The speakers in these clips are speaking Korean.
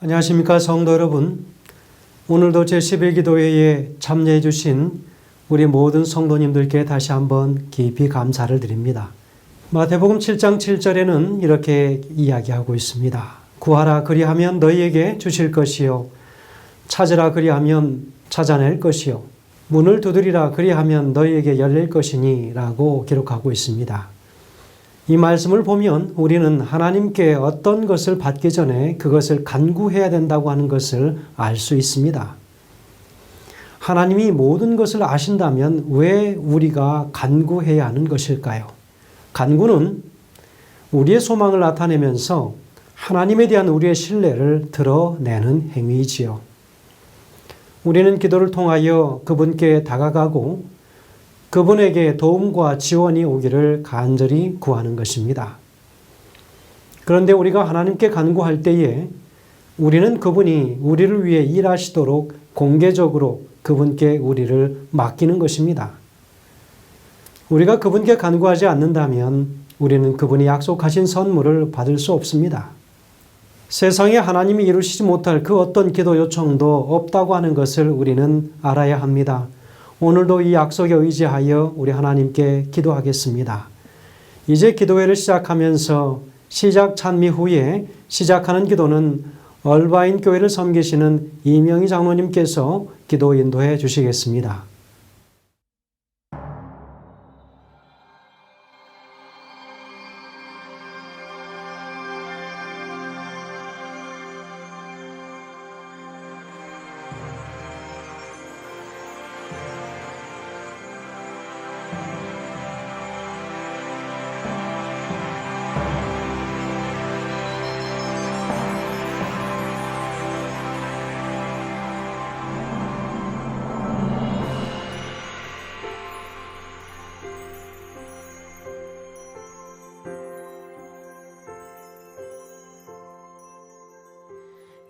안녕하십니까 성도 여러분. 오늘도 제11기도회에 참여해 주신 우리 모든 성도님들께 다시 한번 깊이 감사를 드립니다. 마태복음 7장 7절에는 이렇게 이야기하고 있습니다. 구하라 그리하면 너희에게 주실 것이요 찾으라 그리하면 찾아낼 것이요 문을 두드리라 그리하면 너희에게 열릴 것이니 라고 기록하고 있습니다. 이 말씀을 보면 우리는 하나님께 어떤 것을 받기 전에 그것을 간구해야 된다고 하는 것을 알 수 있습니다. 하나님이 모든 것을 아신다면 왜 우리가 간구해야 하는 것일까요? 간구는 우리의 소망을 나타내면서 하나님에 대한 우리의 신뢰를 드러내는 행위이지요. 우리는 기도를 통하여 그분께 다가가고 그분에게 도움과 지원이 오기를 간절히 구하는 것입니다. 그런데 우리가 하나님께 간구할 때에 우리는 그분이 우리를 위해 일하시도록 공개적으로 그분께 우리를 맡기는 것입니다. 우리가 그분께 간구하지 않는다면 우리는 그분이 약속하신 선물을 받을 수 없습니다. 세상에 하나님이 이루시지 못할 그 어떤 기도 요청도 없다고 하는 것을 우리는 알아야 합니다. 오늘도 이 약속에 의지하여 우리 하나님께 기도하겠습니다. 이제 기도회를 시작하면서 시작 찬미 후에 시작하는 기도는 얼바인 교회를 섬기시는 이명희 장로님께서 기도 인도해 주시겠습니다.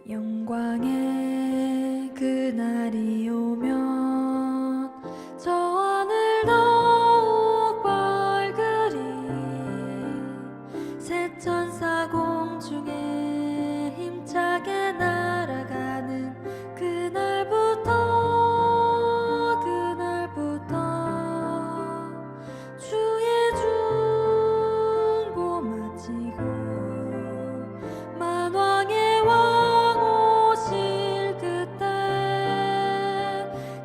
영광의 그날이 오면 저 하늘 더욱 밝으리 새 천사 공중에 힘차게 날아가는 그날부터 주의 중보 마치고 만왕의 왕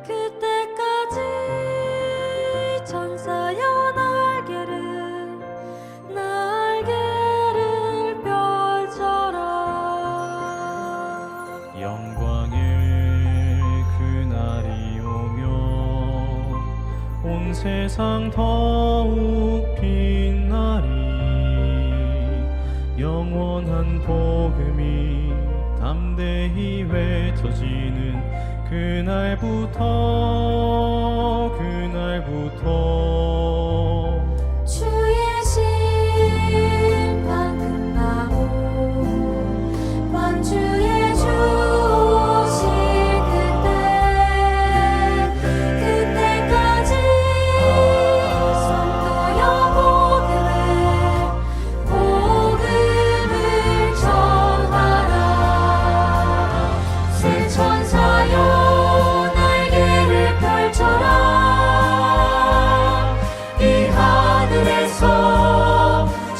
그때까지 천사여 날개를 펼쳐라. 영광의 그날이 오면 온 세상 더욱 빛나리 영원한 복음이 담대히 외쳐지는 그날부터 주의 심판 끝나고 만주의 주 오실 그때까지 성도여 복음을 전하라. 새 천사여 날개를 펼쳐라. 이 하늘에서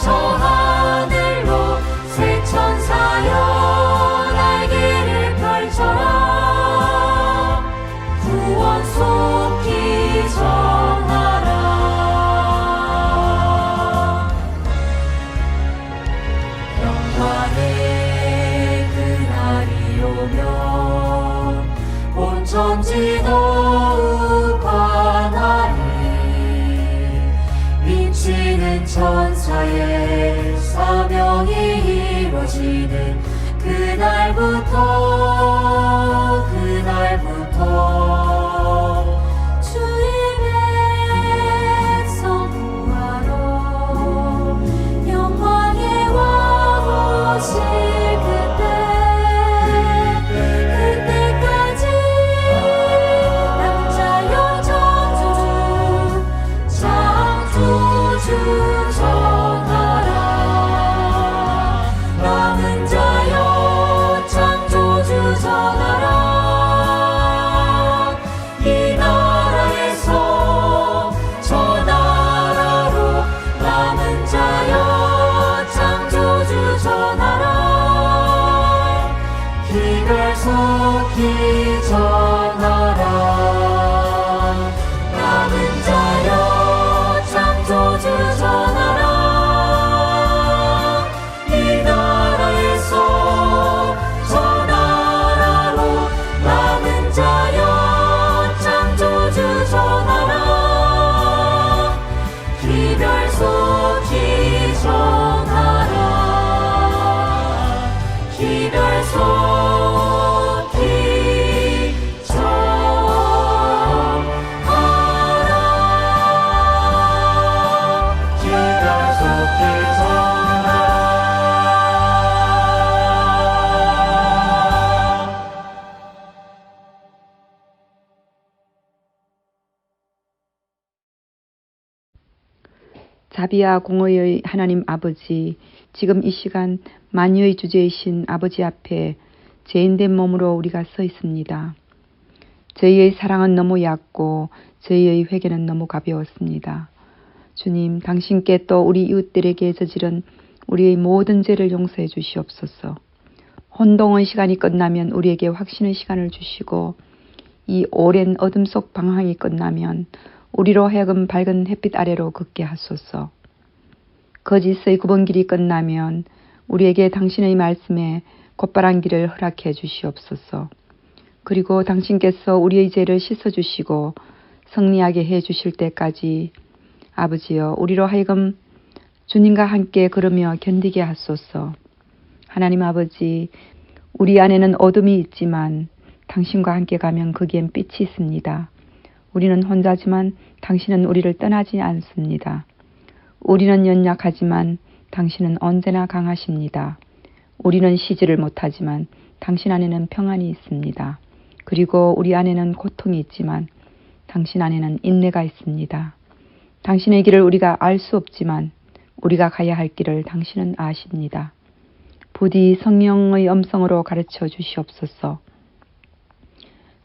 저 하늘로 새 천사여 날개를 펼쳐라. 구원 속히 전하라. 영광의 그날이 오면 온 천지 더욱 환하리 미치는 천사의 사명이 이루어지는 그날부터 주의 백성 구하러 영광의 왕 오실 그때까지 남자여 창조주 전하라. 남은 자여 창조 자비와 공의의 하나님 아버지, 지금 이 시간 만유의 주제이신 아버지 앞에 죄인된 몸으로 우리가 서 있습니다. 저희의 사랑은 너무 얕고 저희의 회개는 너무 가벼웠습니다. 주님, 당신께 또 우리 이웃들에게 저지른 우리의 모든 죄를 용서해 주시옵소서. 혼동의 시간이 끝나면 우리에게 확신의 시간을 주시고, 이 오랜 어둠 속 방황이 끝나면 우리로 하여금 밝은 햇빛 아래로 걷게 하소서. 거짓의 구번길이 끝나면 우리에게 당신의 말씀에 곧바른 길을 허락해 주시옵소서. 그리고 당신께서 우리의 죄를 씻어주시고 승리하게 해 주실 때까지 아버지여, 우리로 하여금 주님과 함께 걸으며 견디게 하소서. 하나님 아버지, 우리 안에는 어둠이 있지만 당신과 함께 가면 거기엔 빛이 있습니다. 우리는 혼자지만 당신은 우리를 떠나지 않습니다. 우리는 연약하지만 당신은 언제나 강하십니다. 우리는 쉬지를 못하지만 당신 안에는 평안이 있습니다. 그리고 우리 안에는 고통이 있지만 당신 안에는 인내가 있습니다. 당신의 길을 우리가 알 수 없지만 우리가 가야 할 길을 당신은 아십니다. 부디 성령의 음성으로 가르쳐 주시옵소서.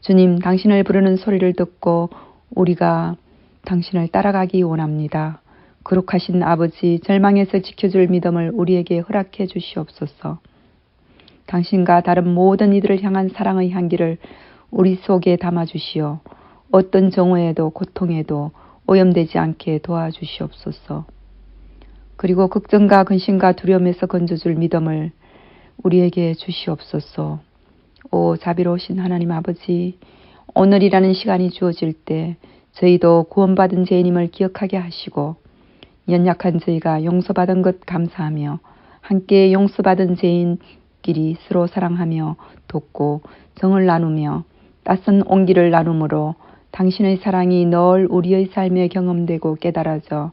주님, 당신을 부르는 소리를 듣고 우리가 당신을 따라가기 원합니다. 거룩하신 아버지, 절망에서 지켜줄 믿음을 우리에게 허락해 주시옵소서. 당신과 다른 모든 이들을 향한 사랑의 향기를 우리 속에 담아주시어 어떤 정오에도 고통에도 오염되지 않게 도와주시옵소서. 그리고 걱정과 근심과 두려움에서 건져줄 믿음을 우리에게 주시옵소서. 오 자비로우신 하나님 아버지, 오늘이라는 시간이 주어질 때 저희도 구원받은 죄인임을 기억하게 하시고 연약한 저희가 용서받은 것 감사하며 함께 용서받은 죄인끼리 서로 사랑하며 돕고 정을 나누며 따선 온기를 나눔으로 당신의 사랑이 늘 우리의 삶에 경험되고 깨달아져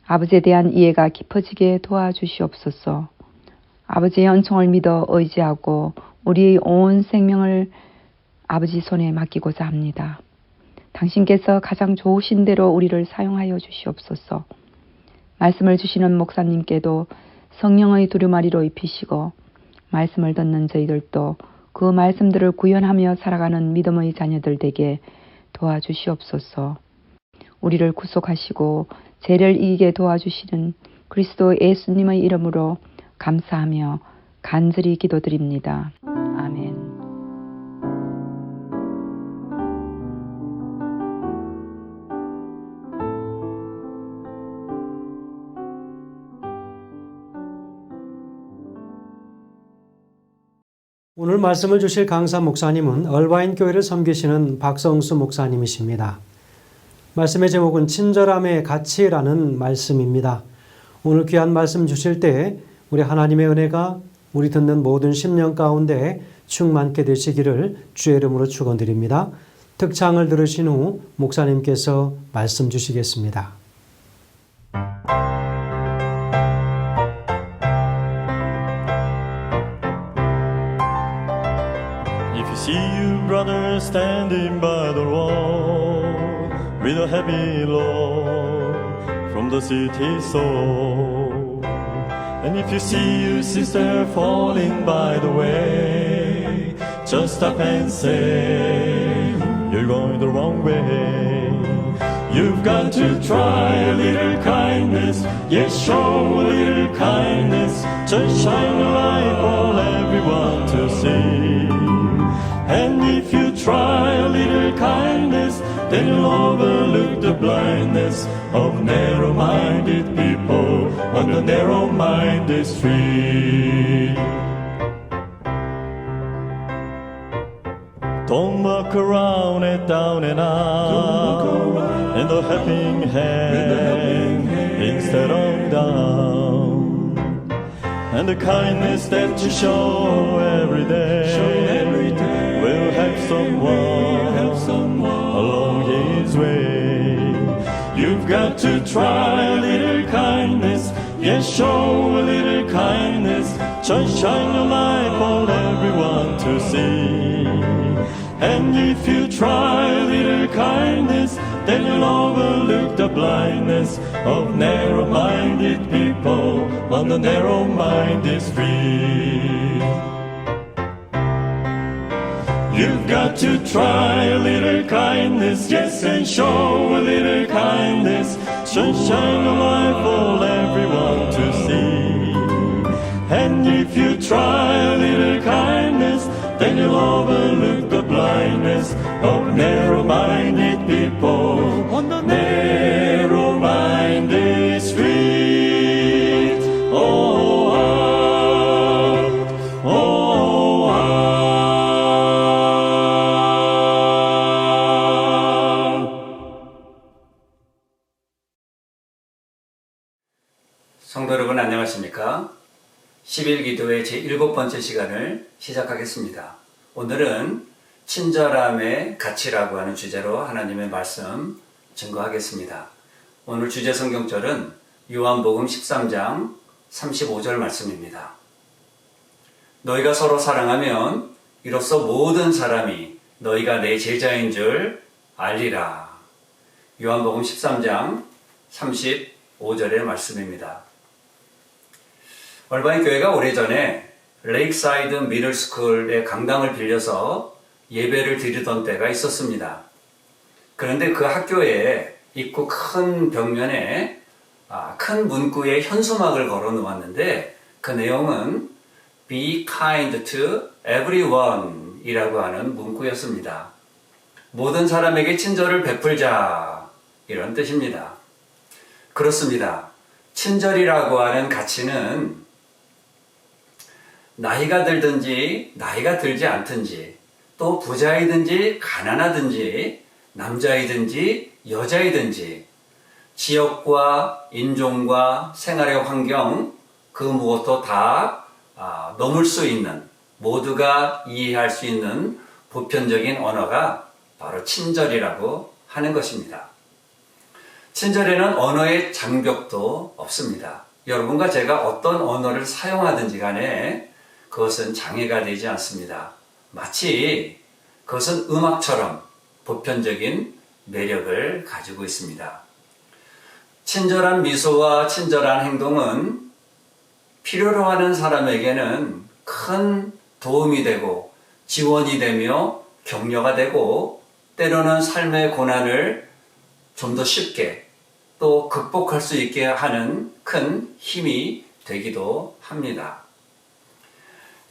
아버지에 대한 이해가 깊어지게 도와주시옵소서. 아버지의 은총을 믿어 의지하고 우리의 온 생명을 아버지 손에 맡기고자 합니다. 당신께서 가장 좋으신 대로 우리를 사용하여 주시옵소서. 말씀을 주시는 목사님께도 성령의 두루마리로 입히시고 말씀을 듣는 저희들도 그 말씀들을 구현하며 살아가는 믿음의 자녀들 되게 도와주시옵소서. 우리를 구속하시고 죄를 이기게 도와주시는 그리스도 예수님의 이름으로 감사하며 간절히 기도드립니다. 아멘. 오늘 말씀을 주실 강사 목사님은 얼바인 교회를 섬기시는 박성수 목사님이십니다. 말씀의 제목은 친절함의 가치라는 말씀입니다. 오늘 귀한 말씀 주실 때 우리 하나님의 은혜가 우리 듣는 모든 심령 가운데 충만케 되시기를 주의 이름으로 축원드립니다. 특창을 들으신 후 목사님께서 말씀 주시겠습니다. If you see you brother standing by the wall with a heavy load from the city soul, and if you see you sister falling by the way, just stop and say you're going the wrong way. You've got to try a little kindness, yes, show a little kindness, just shine a light for everyone to see. And if you try a little kindness, then you'll overlook the blindness of narrow-minded people on the narrow-minded street. Don't walk around and down and out in the helping hand instead of down. And the kindness that you show every day will help someone along his way. You've got to try a little kindness, yes, show a little kindness, just shine your light for everyone to see. And if you try a little kindness, then you'll overlook the blindness of narrow-minded people on the narrow-minded street. You've got to try a little kindness, yes, and show a little kindness. Sunshine of life for everyone to see. And if you try a little kindness, then you'll overlook the blindness of narrow-minded people on the narrow-minded street. Oh, ah, oh, ah. 성도 여러분 안녕하십니까? 11기도의 제7번째 시간을 시작하겠습니다. 오늘은 친절함의 가치라고 하는 주제로 하나님의 말씀 증거하겠습니다. 오늘 주제 성경절은 요한복음 13장 35절 말씀입니다. 너희가 서로 사랑하면 이로써 모든 사람이 너희가 내 제자인 줄 알리라. 요한복음 13장 35절의 말씀입니다. 얼바인 교회가 오래전에 레이크사이드 미들스쿨의 강당을 빌려서 예배를 드리던 때가 있었습니다. 그런데 그 학교에 입구 큰 벽면에 큰 문구에 현수막을 걸어 놓았는데 그 내용은 Be kind to everyone 이라고 하는 문구였습니다. 모든 사람에게 친절을 베풀자 이런 뜻입니다. 그렇습니다. 친절이라고 하는 가치는 나이가 들든지 나이가 들지 않든지 또 부자이든지 가난하든지 남자이든지 여자이든지 지역과 인종과 생활의 환경 그 무엇도 다 넘을 수 있는 모두가 이해할 수 있는 보편적인 언어가 바로 친절이라고 하는 것입니다. 친절에는 언어의 장벽도 없습니다. 여러분과 제가 어떤 언어를 사용하든지 간에 그것은 장애가 되지 않습니다. 마치 그것은 음악처럼 보편적인 매력을 가지고 있습니다. 친절한 미소와 친절한 행동은 필요로 하는 사람에게는 큰 도움이 되고 지원이 되며 격려가 되고 때로는 삶의 고난을 좀 더 쉽게 또 극복할 수 있게 하는 큰 힘이 되기도 합니다.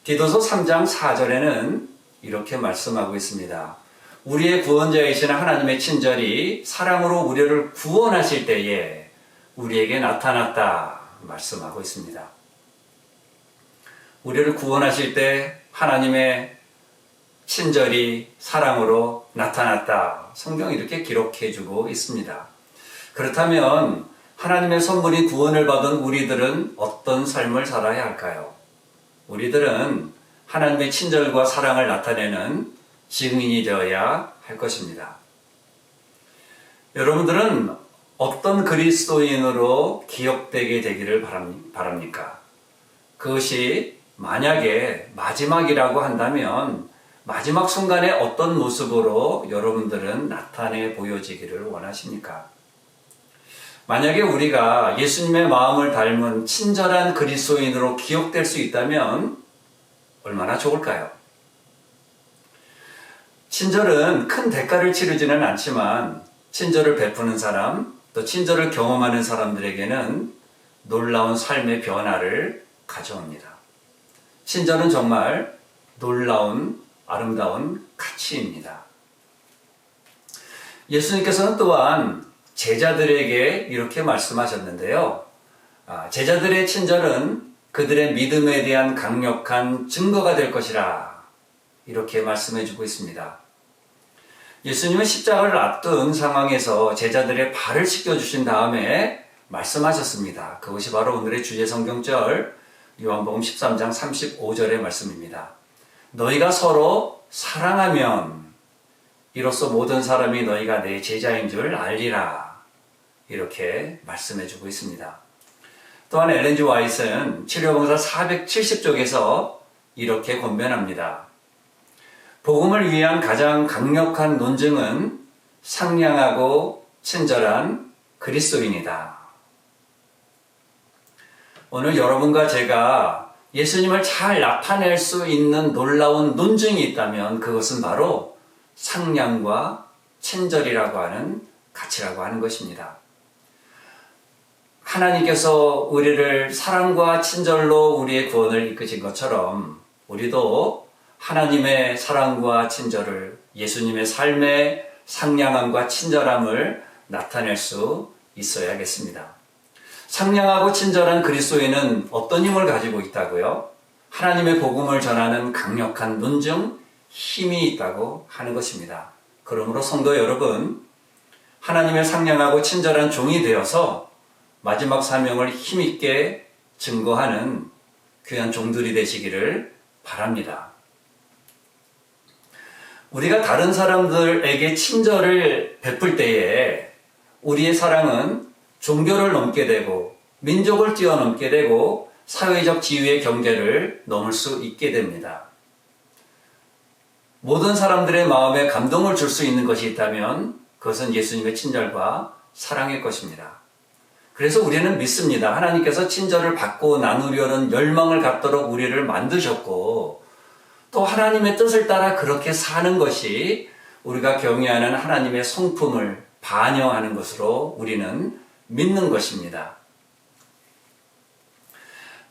디도서 3장 4절에는 이렇게 말씀하고 있습니다. 우리의 구원자이신 하나님의 친절이 사랑으로 우리를 구원하실 때에 우리에게 나타났다 말씀하고 있습니다. 우리를 구원하실 때 하나님의 친절이 사랑으로 나타났다. 성경이 이렇게 기록해주고 있습니다. 그렇다면 하나님의 선물인 구원을 받은 우리들은 어떤 삶을 살아야 할까요? 우리들은 하나님의 친절과 사랑을 나타내는 증인이 되어야 할 것입니다. 여러분들은 어떤 그리스도인으로 기억되게 되기를 바랍니까? 그것이 만약에 마지막이라고 한다면 마지막 순간에 어떤 모습으로 여러분들은 나타내 보여지기를 원하십니까? 만약에 우리가 예수님의 마음을 닮은 친절한 그리스도인으로 기억될 수 있다면 얼마나 좋을까요? 친절은 큰 대가를 치르지는 않지만 친절을 베푸는 사람, 또 친절을 경험하는 사람들에게는 놀라운 삶의 변화를 가져옵니다. 친절은 정말 놀라운 아름다운 가치입니다. 예수님께서는 또한 제자들에게 이렇게 말씀하셨는데요. 제자들의 친절은 그들의 믿음에 대한 강력한 증거가 될 것이라 이렇게 말씀해주고 있습니다. 예수님은 십자가를 앞둔 상황에서 제자들의 발을 씻겨주신 다음에 말씀하셨습니다. 그것이 바로 오늘의 주제 성경절 요한복음 13장 35절의 말씀입니다. 너희가 서로 사랑하면 이로써 모든 사람이 너희가 내 제자인 줄 알리라 이렇게 말씀해주고 있습니다. 또한 엘렌 G. 화이트는 치료봉사 470쪽에서 이렇게 권면합니다. 복음을 위한 가장 강력한 논증은 상냥하고 친절한 그리스도인이다. 오늘 여러분과 제가 예수님을 잘 나타낼 수 있는 놀라운 논증이 있다면 그것은 바로 상냥과 친절이라고 하는 가치라고 하는 것입니다. 하나님께서 우리를 사랑과 친절로 우리의 구원을 이끄신 것처럼 우리도 하나님의 사랑과 친절을, 예수님의 삶의 상냥함과 친절함을 나타낼 수 있어야겠습니다. 상냥하고 친절한 그리스도인은 어떤 힘을 가지고 있다고요? 하나님의 복음을 전하는 강력한 논증, 힘이 있다고 하는 것입니다. 그러므로 성도 여러분, 하나님의 상냥하고 친절한 종이 되어서 마지막 사명을 힘있게 증거하는 귀한 종들이 되시기를 바랍니다. 우리가 다른 사람들에게 친절을 베풀 때에 우리의 사랑은 종교를 넘게 되고 민족을 뛰어넘게 되고 사회적 지위의 경계를 넘을 수 있게 됩니다. 모든 사람들의 마음에 감동을 줄 수 있는 것이 있다면 그것은 예수님의 친절과 사랑의 것입니다. 그래서 우리는 믿습니다. 하나님께서 친절을 받고 나누려는 열망을 갖도록 우리를 만드셨고 또 하나님의 뜻을 따라 그렇게 사는 것이 우리가 경외하는 하나님의 성품을 반영하는 것으로 우리는 믿는 것입니다.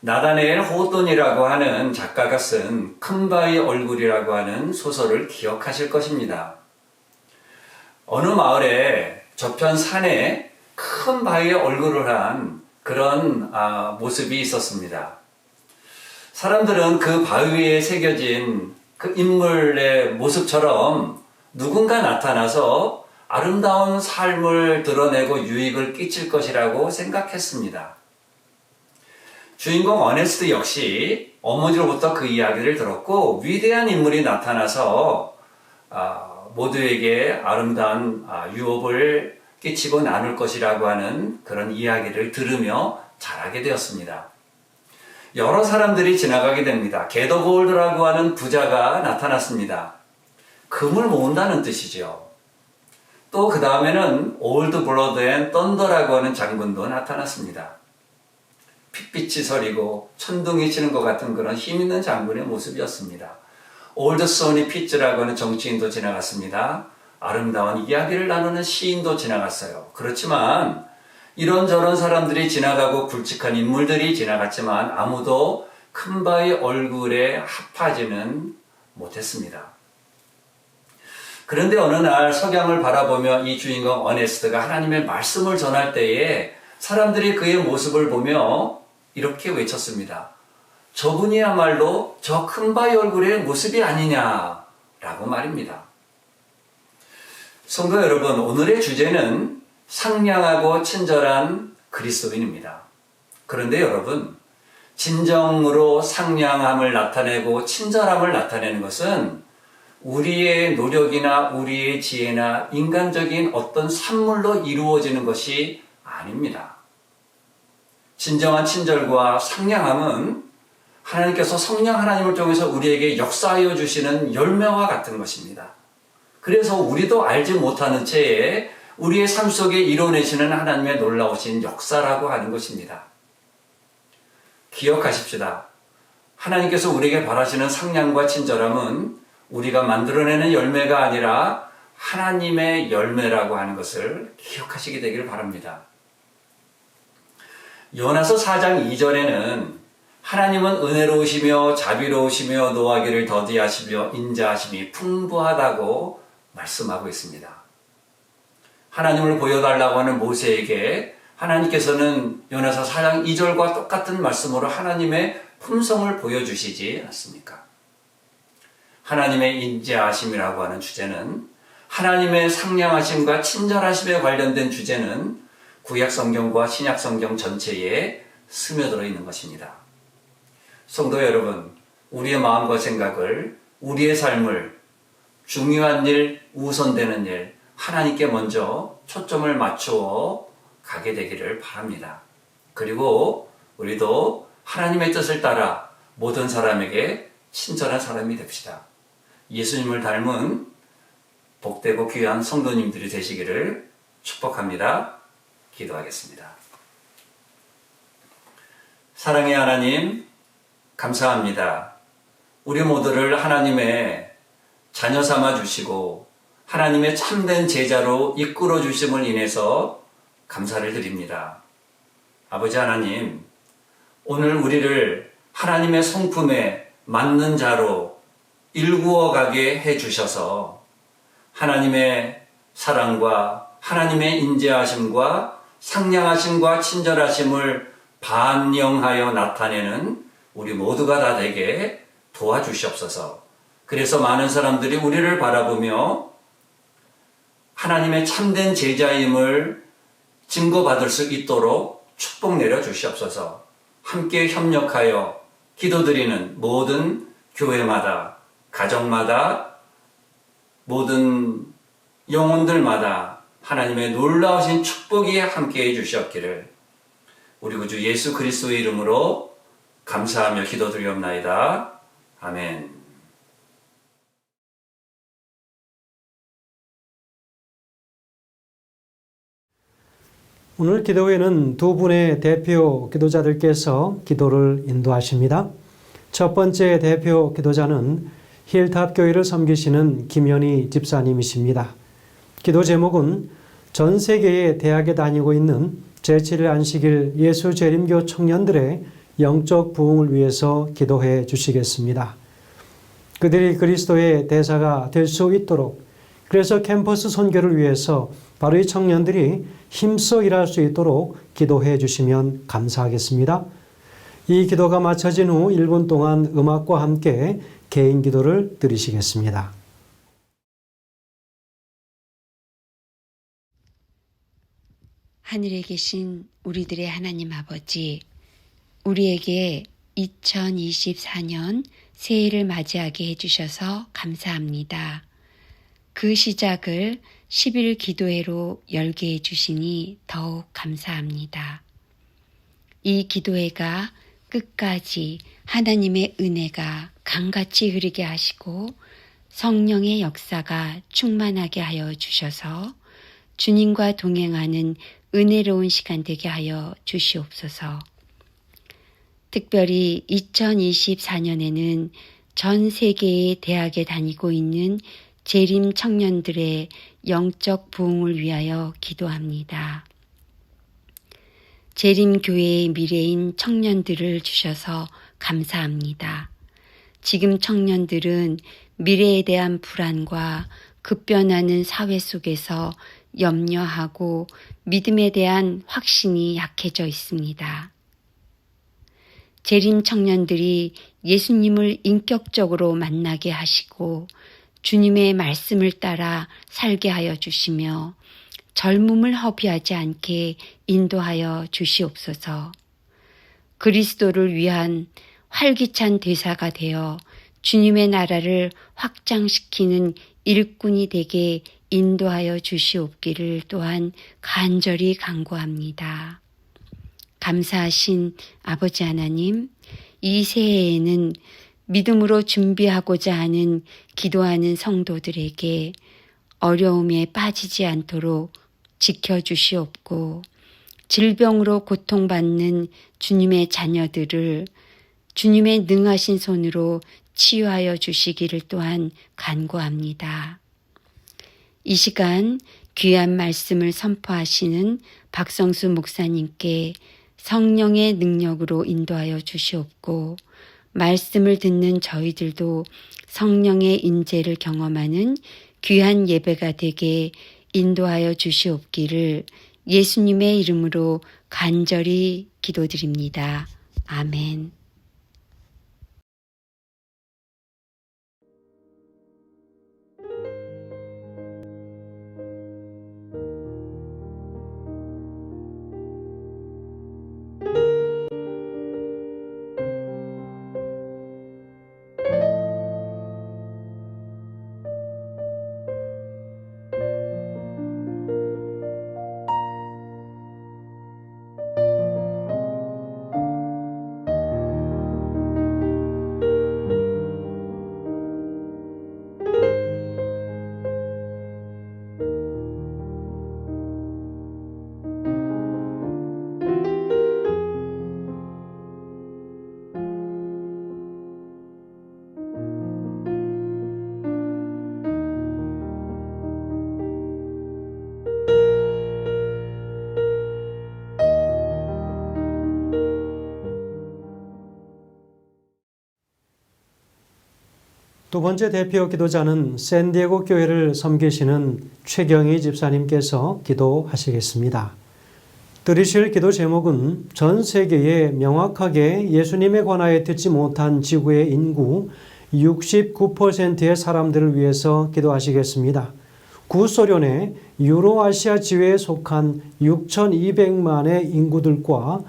나다네엘 호돈이라고 하는 작가가 쓴 큰 바위 얼굴이라고 하는 소설을 기억하실 것입니다. 어느 마을에 저편 산에 큰 바위의 얼굴을 한 그런 모습이 있었습니다. 사람들은 그 바위에 새겨진 그 인물의 모습처럼 누군가 나타나서 아름다운 삶을 드러내고 유익을 끼칠 것이라고 생각했습니다. 주인공 어네스트 역시 어머니로부터 그 이야기를 들었고 위대한 인물이 나타나서 모두에게 아름다운 유업을 끼치고 나눌 것이라고 하는 그런 이야기를 들으며 자라게 되었습니다. 여러 사람들이 지나가게 됩니다. 게더골드라고 하는 부자가 나타났습니다. 금을 모은다는 뜻이죠. 또 그 다음에는 올드 블러드 앤 던더라고 하는 장군도 나타났습니다. 핏빛이 서리고 천둥이 치는 것 같은 그런 힘있는 장군의 모습이었습니다. 올드 소니 피츠라고 하는 정치인도 지나갔습니다. 아름다운 이야기를 나누는 시인도 지나갔어요. 그렇지만 이런저런 사람들이 지나가고 굵직한 인물들이 지나갔지만 아무도 큰 바위 얼굴에 합하지는 못했습니다. 그런데 어느 날 석양을 바라보며 이 주인공 어네스트가 하나님의 말씀을 전할 때에 사람들이 그의 모습을 보며 이렇게 외쳤습니다. 저분이야말로 저 큰 바위 얼굴의 모습이 아니냐라고 말입니다. 성도 여러분, 오늘의 주제는 상냥하고 친절한 그리스도인입니다. 그런데 여러분, 진정으로 상냥함을 나타내고 친절함을 나타내는 것은 우리의 노력이나 우리의 지혜나 인간적인 어떤 산물로 이루어지는 것이 아닙니다. 진정한 친절과 상냥함은 하나님께서 성령 하나님을 통해서 우리에게 역사하여 주시는 열매와 같은 것입니다. 그래서 우리도 알지 못하는 채에 우리의 삶 속에 이뤄내시는 하나님의 놀라우신 역사라고 하는 것입니다. 기억하십시다. 하나님께서 우리에게 바라시는 상냥과 친절함은 우리가 만들어내는 열매가 아니라 하나님의 열매라고 하는 것을 기억하시게 되기를 바랍니다. 요나서 4장 2절에는 하나님은 은혜로우시며 자비로우시며 노하기를 더디하시며 인자하심이 풍부하다고 말씀하고 있습니다. 하나님을 보여달라고 하는 모세에게 하나님께서는 요나서 4장 2절과 똑같은 말씀으로 하나님의 품성을 보여주시지 않습니까? 하나님의 인자하심이라고 하는 주제는 하나님의 상냥하심과 친절하심에 관련된 주제는 구약 성경과 신약 성경 전체에 스며들어 있는 것입니다. 성도 여러분, 우리의 마음과 생각을, 우리의 삶을 중요한 일, 우선되는 일, 하나님께 먼저 초점을 맞추어 가게 되기를 바랍니다. 그리고 우리도 하나님의 뜻을 따라 모든 사람에게 친절한 사람이 됩시다. 예수님을 닮은 복되고 귀한 성도님들이 되시기를 축복합니다. 기도하겠습니다. 사랑의 하나님, 감사합니다. 우리 모두를 하나님의 자녀 삼아 주시고 하나님의 참된 제자로 이끌어 주심을 인해서 감사를 드립니다. 아버지 하나님, 오늘 우리를 하나님의 성품에 맞는 자로 일구어 가게 해 주셔서 하나님의 사랑과 하나님의 인자하심과 상냥하심과 친절하심을 반영하여 나타내는 우리 모두가 다 되게 도와주시옵소서. 그래서 많은 사람들이 우리를 바라보며 하나님의 참된 제자임을 증거받을 수 있도록 축복 내려 주시옵소서. 함께 협력하여 기도드리는 모든 교회마다, 가정마다, 모든 영혼들마다 하나님의 놀라우신 축복이 함께해 주시옵기를 우리 구주 예수 그리스도의 이름으로 감사하며 기도드리옵나이다. 아멘. 오늘 기도회는 두 분의 대표 기도자들께서 기도를 인도하십니다. 첫 번째 대표 기도자는 힐탑 교회를 섬기시는 김현희 집사님이십니다. 기도 제목은 전 세계의 대학에 다니고 있는 제7일 안식일 예수재림교 청년들의 영적 부흥을 위해서 기도해 주시겠습니다. 그들이 그리스도의 대사가 될 수 있도록, 그래서 캠퍼스 선교를 위해서 바로 이 청년들이 힘써 일할 수 있도록 기도해 주시면 감사하겠습니다. 이 기도가 마쳐진 후 1분 동안 음악과 함께 개인 기도를 드리시겠습니다. 하늘에 계신 우리들의 하나님 아버지, 우리에게 2024년 새해를 맞이하게 해주셔서 감사합니다. 그 시작을 10일 기도회로 열게 해주시니 더욱 감사합니다. 이 기도회가 끝까지 하나님의 은혜가 강같이 흐르게 하시고 성령의 역사가 충만하게 하여 주셔서 주님과 동행하는 은혜로운 시간 되게 하여 주시옵소서. 특별히 2024년에는 전 세계의 대학에 다니고 있는 재림 청년들의 영적 부흥을 위하여 기도합니다. 재림교회의 미래인 청년들을 주셔서 감사합니다. 지금 청년들은 미래에 대한 불안과 급변하는 사회 속에서 염려하고 믿음에 대한 확신이 약해져 있습니다. 재림 청년들이 예수님을 인격적으로 만나게 하시고 주님의 말씀을 따라 살게 하여 주시며 젊음을 허비하지 않게 인도하여 주시옵소서. 그리스도를 위한 활기찬 대사가 되어 주님의 나라를 확장시키는 일꾼이 되게 인도하여 주시옵기를 또한 간절히 간구합니다. 감사하신 아버지 하나님, 이 새해에는 믿음으로 준비하고자 하는 기도하는 성도들에게 어려움에 빠지지 않도록 지켜주시옵고 질병으로 고통받는 주님의 자녀들을 주님의 능하신 손으로 치유하여 주시기를 또한 간구합니다. 이 시간 귀한 말씀을 선포하시는 박성수 목사님께 성령의 능력으로 인도하여 주시옵고 말씀을 듣는 저희들도 성령의 인재를 경험하는 귀한 예배가 되게 인도하여 주시옵기를 예수님의 이름으로 간절히 기도드립니다. 아멘. 두 번째 대표 기도자는 샌디에고 교회를 섬기시는 최경희 집사님께서 기도하시겠습니다. 들으실 기도 제목은 전 세계에 명확하게 예수님에 관하여 듣지 못한 지구의 인구 69%의 사람들을 위해서 기도하시겠습니다. 구소련의 유로아시아 지회에 속한 6,200만의 인구들과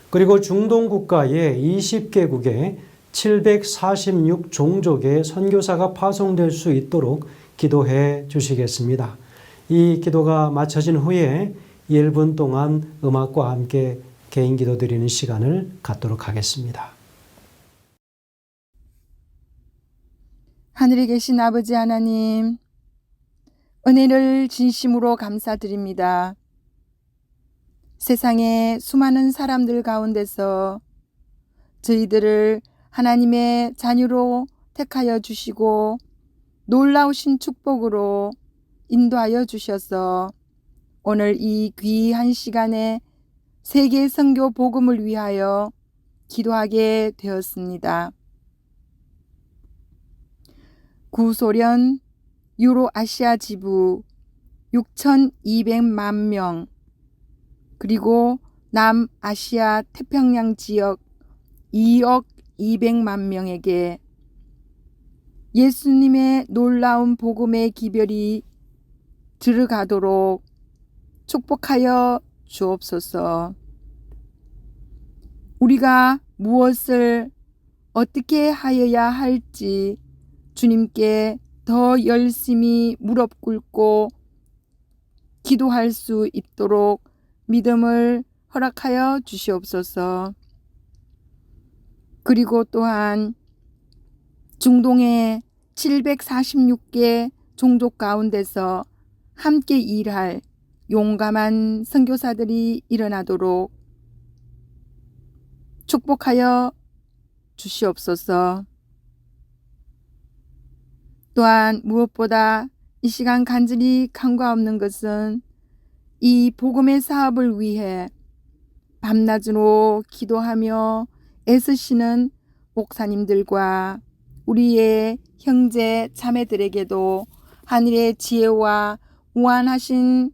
그리고 중동 국가의 20개국에 746종족의 선교사가 파송될 수 있도록 기도해 주시겠습니다. 이 기도가 마쳐진 후에 1분 동안 음악과 함께 개인 기도 드리는 시간을 갖도록 하겠습니다. 하늘에 계신 아버지 하나님, 은혜를 진심으로 감사드립니다. 세상의 수많은 사람들 가운데서 저희들을 하나님의 자녀로 택하여 주시고 놀라우신 축복으로 인도하여 주셔서 오늘 이 귀한 시간에 세계 선교 복음을 위하여 기도하게 되었습니다. 구소련 유로아시아 지부 6,200만 명, 그리고 남아시아 태평양 지역 2억 200만 명에게 예수님의 놀라운 복음의 기별이 들어가도록 축복하여 주옵소서. 우리가 무엇을 어떻게 하여야 할지 주님께 더 열심히 무릎 꿇고 기도할 수 있도록 믿음을 허락하여 주시옵소서. 그리고 또한 중동의 746개 종족 가운데서 함께 일할 용감한 선교사들이 일어나도록 축복하여 주시옵소서. 또한 무엇보다 이 시간 간절히 간과 없는 것은 이 복음의 사업을 위해 밤낮으로 기도하며 애쓰시는 목사님들과 우리의 형제 자매들에게도 하늘의 지혜와 무한하신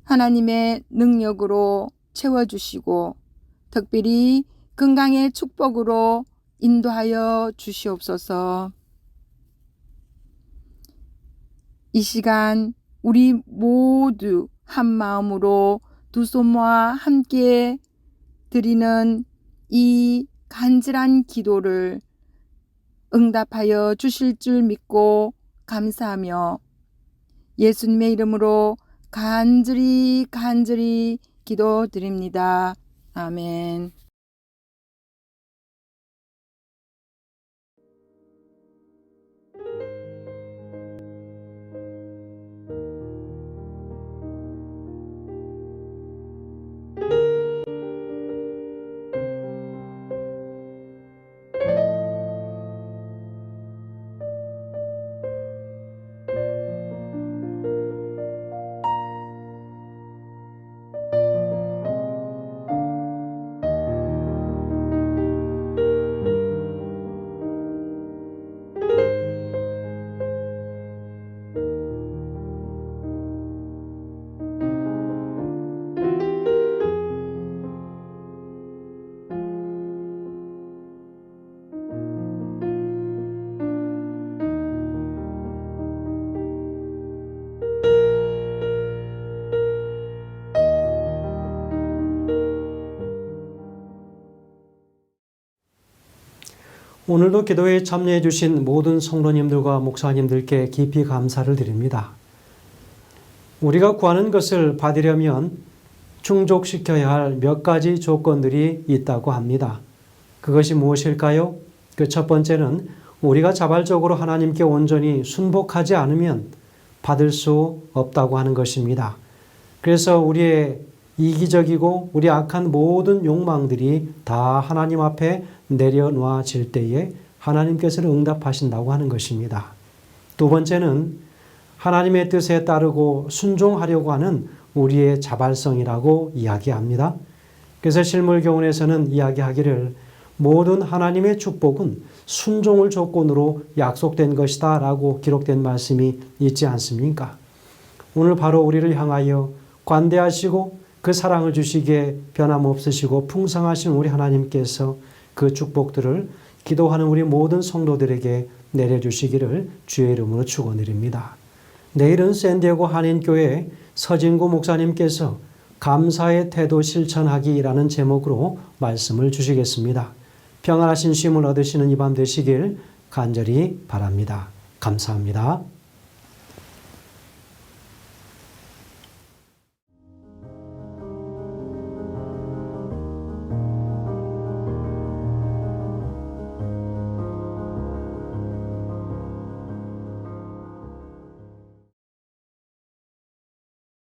하나님의 능력으로 채워주시고 특별히 건강의 축복으로 인도하여 주시옵소서. 이 시간 우리 모두 한 마음으로 두 손과 함께 드리는 이 간절한 기도를 응답하여 주실 줄 믿고 감사하며 예수님의 이름으로 간절히 기도드립니다. 아멘. 오늘도 기도에 참여해 주신 모든 성도님들과 목사님들께 깊이 감사를 드립니다. 우리가 구하는 것을 받으려면 충족시켜야 할 몇 가지 조건들이 있다고 합니다. 그것이 무엇일까요? 그 첫 번째는 우리가 자발적으로 하나님께 온전히 순복하지 않으면 받을 수 없다고 하는 것입니다. 그래서 우리의 이기적이고 우리 악한 모든 욕망들이 다 하나님 앞에 내려놓아질 때에 하나님께서는 응답하신다고 하는 것입니다. 두 번째는 하나님의 뜻에 따르고 순종하려고 하는 우리의 자발성이라고 이야기합니다. 그래서 실물교훈에서는 이야기하기를 모든 하나님의 축복은 순종을 조건으로 약속된 것이다 라고 기록된 말씀이 있지 않습니까? 오늘 바로 우리를 향하여 관대하시고 그 사랑을 주시기에 변함없으시고 풍성하신 우리 하나님께서 그 축복들을 기도하는 우리 모든 성도들에게 내려주시기를 주의 이름으로 축원드립니다. 내일은 샌디에고 한인교회 서진구 목사님께서 감사의 태도 실천하기라는 제목으로 말씀을 주시겠습니다. 평안하신 쉼을 얻으시는 이 밤 되시길 간절히 바랍니다. 감사합니다.